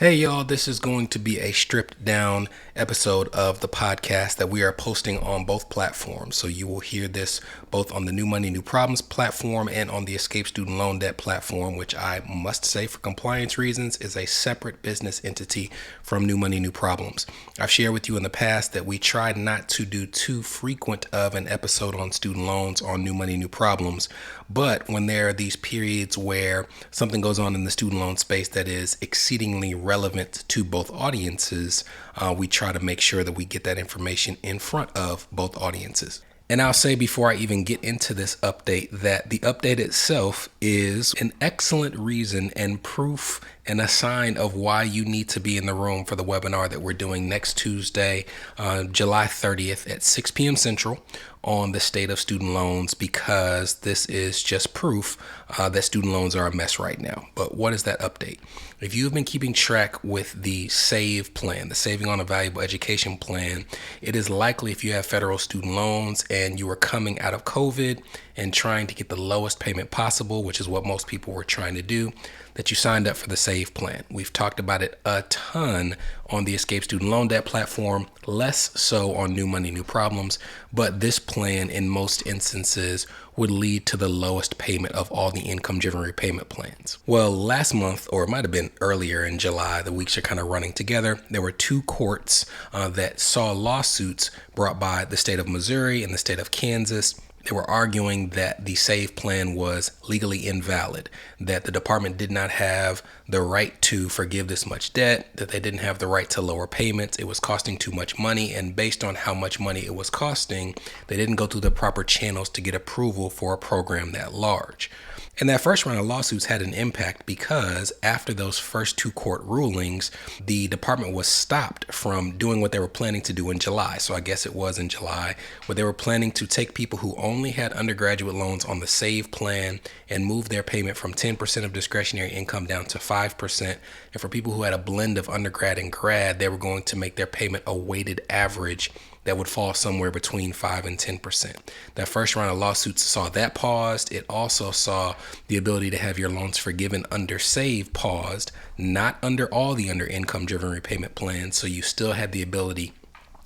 Hey y'all, this is going to be a stripped down episode of the podcast that we are posting on both platforms. So you will hear this both on the New Money, New Problems platform and on the Escape Student Loan Debt platform, which I must say for compliance reasons is a separate business entity from New Money, New Problems. I've shared with you in the past that we tried not to do too frequent of an episode on student loans on New Money, New Problems. But when there are these periods where something goes on in the student loan space that is exceedingly relevant to both audiences, we try to make sure that we get that information in front of both audiences. And I'll say before I even get into this update that the update itself is an excellent reason and proof and a sign of why you need to be in the room for the webinar that we're doing next Tuesday, July 30th at 6 p.m. Central on the state of student loans, because this is just proof that student loans are a mess right now. But what is that update? If you've been keeping track with the SAVE plan, the Saving on a Valuable Education plan, it is likely if you have federal student loans and you are coming out of COVID and trying to get the lowest payment possible, which is what most people were trying to do, that you signed up for the SAVE plan. We've talked about it a ton on the Escape Student Loan Debt platform, less so on New Money, New Problems, but this plan in most instances would lead to the lowest payment of all the income-driven repayment plans. Well, last month, or it might have been earlier in July, the weeks are kind of running together, there were two courts that saw lawsuits brought by the state of Missouri and the state of Kansas. They were arguing that the SAVE plan was legally invalid, that the department did not have the right to forgive this much debt, that they didn't have the right to lower payments, it was costing too much money, and based on how much money it was costing, they didn't go through the proper channels to get approval for a program that large. And that first round of lawsuits had an impact because after those first two court rulings, the department was stopped from doing what they were planning to do in July. So I guess it was in July, where they were planning to take people who only had undergraduate loans on the SAVE plan and move their payment from 10% of discretionary income down to 5%. And for people who had a blend of undergrad and grad, they were going to make their payment a weighted average that would fall somewhere between 5 and 10%. That first round of lawsuits saw that paused. It also saw the ability to have your loans forgiven under SAVE paused, not under all the under income-driven repayment plans. So you still had the ability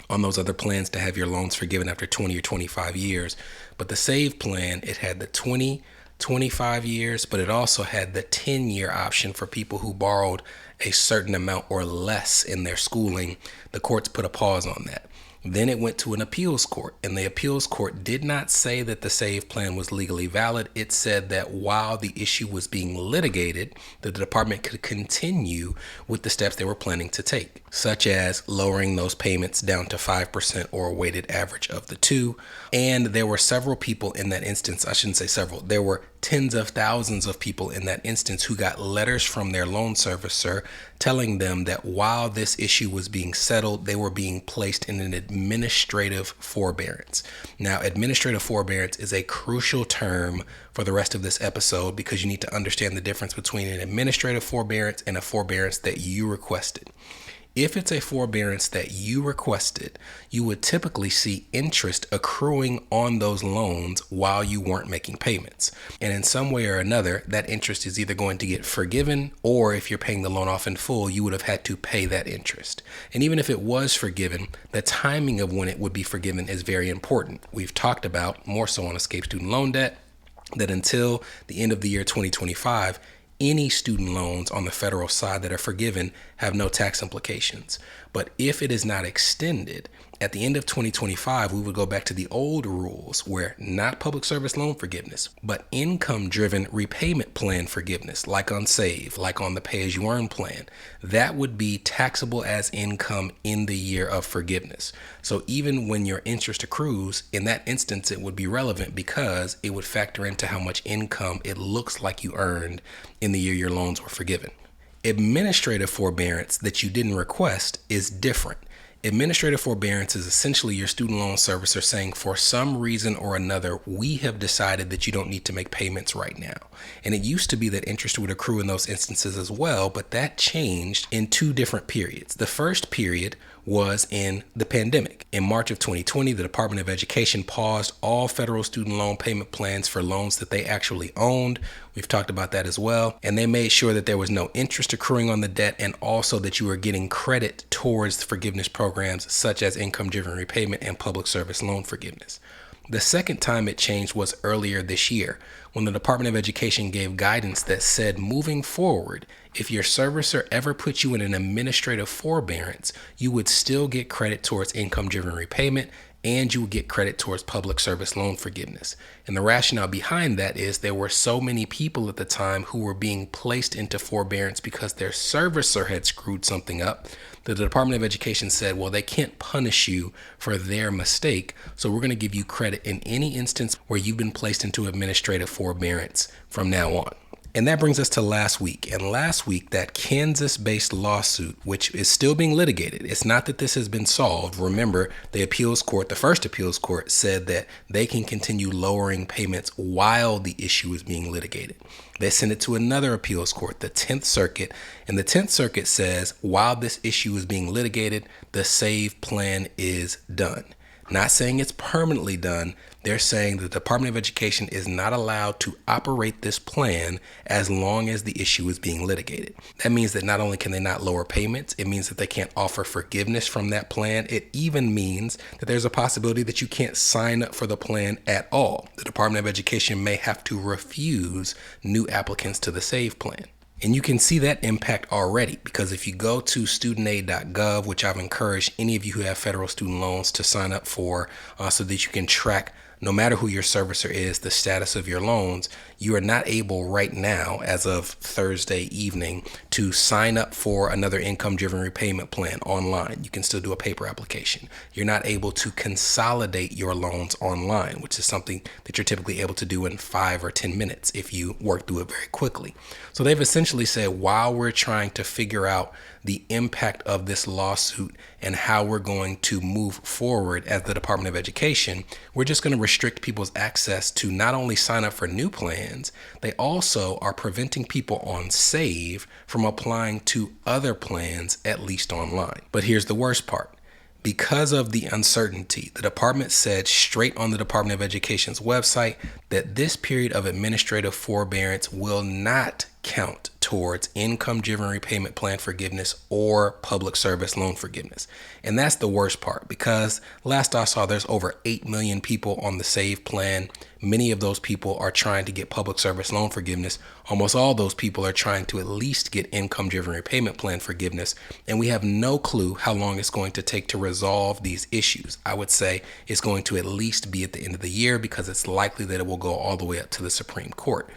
on those other plans to have your loans forgiven after 20 or 25 years. But the SAVE plan, it had the 20, 25 years, but it also had the 10-year option for people who borrowed a certain amount or less in their schooling. The courts put a pause on that. Then it went to an appeals court, and the appeals court did not say that the SAVE plan was legally valid. It said that while the issue was being litigated, that the department could continue with the steps they were planning to take, such as lowering those payments down to 5% or a weighted average of the two. And there were several people in that instance, I shouldn't say several, there were tens of thousands of people in that instance who got letters from their loan servicer telling them that while this issue was being settled, they were being placed in an administrative forbearance. Now, administrative forbearance is a crucial term for the rest of this episode because you need to understand the difference between an administrative forbearance and a forbearance that you requested. If it's a forbearance that you requested, you would typically see interest accruing on those loans while you weren't making payments. And in some way or another, that interest is either going to get forgiven, or if you're paying the loan off in full, you would have had to pay that interest. And even if it was forgiven, the timing of when it would be forgiven is very important. We've talked about, more so on Escape Student Loan Debt, that until the end of the year 2025, any student loans on the federal side that are forgiven have no tax implications. But if it is not extended, at the end of 2025, we would go back to the old rules where not public service loan forgiveness, but income-driven repayment plan forgiveness, like on SAVE, like on the pay-as-you-earn plan, that would be taxable as income in the year of forgiveness. So even when your interest accrues, in that instance, it would be relevant because it would factor into how much income it looks like you earned in the year your loans were forgiven. Administrative forbearance that you didn't request is different. Administrative forbearance is essentially your student loan servicer saying, for some reason or another, we have decided that you don't need to make payments right now. And it used to be that interest would accrue in those instances as well, but that changed in two different periods. The first period was in the pandemic. In March of 2020, the Department of Education paused all federal student loan payment plans for loans that they actually owned. We've talked about that as well. And they made sure that there was no interest accruing on the debt, and also that you were getting credit towards forgiveness programs such as income-driven repayment and public service loan forgiveness. The second time it changed was earlier this year, when the Department of Education gave guidance that said, moving forward, if your servicer ever put you in an administrative forbearance, you would still get credit towards income-driven repayment, and you would get credit towards public service loan forgiveness. And the rationale behind that is there were so many people at the time who were being placed into forbearance because their servicer had screwed something up. The Department of Education said, well, they can't punish you for their mistake, so we're going to give you credit in any instance where you've been placed into administrative forbearance from now on. And that brings us to last week. And last week, that Kansas-based lawsuit, which is still being litigated, it's not that this has been solved. Remember, the first appeals court said that they can continue lowering payments while the issue is being litigated. They sent it to another appeals court, the 10th Circuit, and the 10th Circuit says while this issue is being litigated, the SAVE plan is done. Not saying it's permanently done. They're saying the Department of Education is not allowed to operate this plan as long as the issue is being litigated. That means that not only can they not lower payments, it means that they can't offer forgiveness from that plan. It even means that there's a possibility that you can't sign up for the plan at all. The Department of Education may have to refuse new applicants to the SAVE plan. And you can see that impact already, because if you go to studentaid.gov, which I've encouraged any of you who have federal student loans to sign up for, so that you can track, no matter who your servicer is, the status of your loans, you are not able right now, as of Thursday evening, to sign up for another income-driven repayment plan online. You can still do a paper application. You're not able to consolidate your loans online, which is something that you're typically able to do in 5 or 10 minutes if you work through it very quickly. So they've essentially said, while we're trying to figure out the impact of this lawsuit and how we're going to move forward as the Department of Education, we're just going to restrict people's access to not only sign up for new plans, they also are preventing people on SAVE from applying to other plans, at least online. But here's the worst part. Because of the uncertainty, the department said straight on the Department of Education's website that this period of administrative forbearance will not count towards income-driven repayment plan forgiveness or public service loan forgiveness. And that's the worst part, because last I saw, there's over 8 million people on the SAVE plan. Many of those people are trying to get public service loan forgiveness. Almost all those people are trying to at least get income-driven repayment plan forgiveness. And we have no clue how long it's going to take to resolve these issues. I would say it's going to at least be at the end of the year, because it's likely that it will go all the way up to the Supreme Court.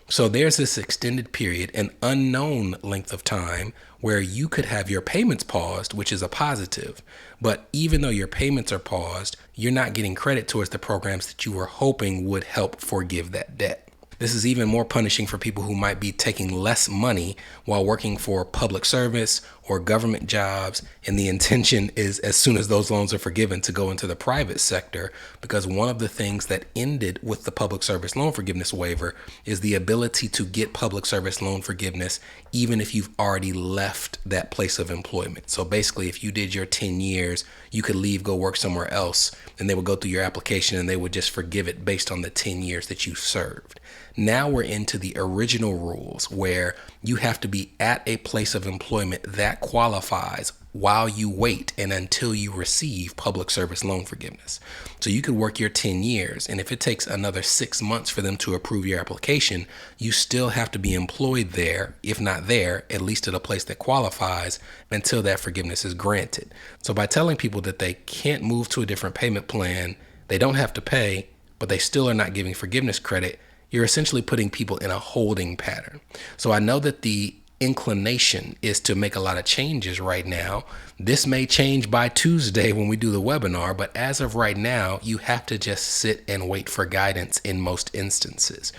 So there's this extended period, an unknown length of time, where you could have your payments paused, which is a positive. But even though your payments are paused, you're not getting credit towards the programs that you were hoping would help forgive that debt. This is even more punishing for people who might be taking less money while working for public service or government jobs. And the intention is, as soon as those loans are forgiven, to go into the private sector, because one of the things that ended with the public service loan forgiveness waiver is the ability to get public service loan forgiveness even if you've already left that place of employment. So basically, if you did your 10 years, you could leave, go work somewhere else, and they would go through your application and they would just forgive it based on the 10 years that you served. Now we're into the original rules, where you have to be at a place of employment that qualifies while you wait and until you receive public service loan forgiveness. So you could work your 10 years, and if it takes another 6 months for them to approve your application, you still have to be employed there, if not there, at least at a place that qualifies until that forgiveness is granted. So by telling people that they can't move to a different payment plan, they don't have to pay, but they still are not giving forgiveness credit, you're essentially putting people in a holding pattern. So I know that the inclination is to make a lot of changes right now. This may change by Tuesday when we do the webinar, but as of right now, you have to just sit and wait for guidance in most instances.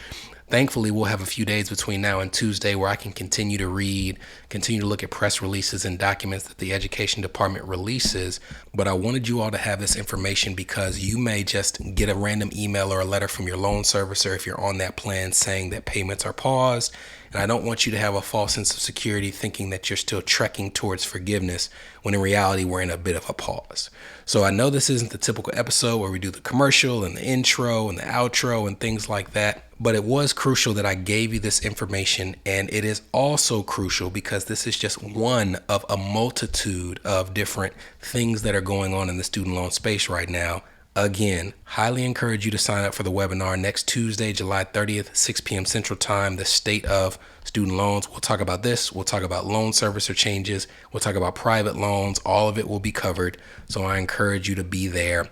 Thankfully, we'll have a few days between now and Tuesday where I can continue to read, continue to look at press releases and documents that the education department releases. But I wanted you all to have this information because you may just get a random email or a letter from your loan servicer if you're on that plan saying that payments are paused. And I don't want you to have a false sense of security thinking that you're still trekking towards forgiveness when in reality we're in a bit of a pause. So I know this isn't the typical episode where we do the commercial and the intro and the outro and things like that, but it was crucial that I gave you this information, and it is also crucial because this is just one of a multitude of different things that are going on in the student loan space right now. Again, highly encourage you to sign up for the webinar next Tuesday, July 30th, 6 p.m. Central Time, the state of student loans. We'll talk about this. We'll talk about loan servicer changes. We'll talk about private loans. All of it will be covered. So I encourage you to be there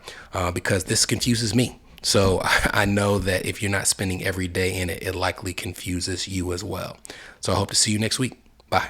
because this confuses me. So I know that if you're not spending every day in it, it likely confuses you as well. So I hope to see you next week. Bye.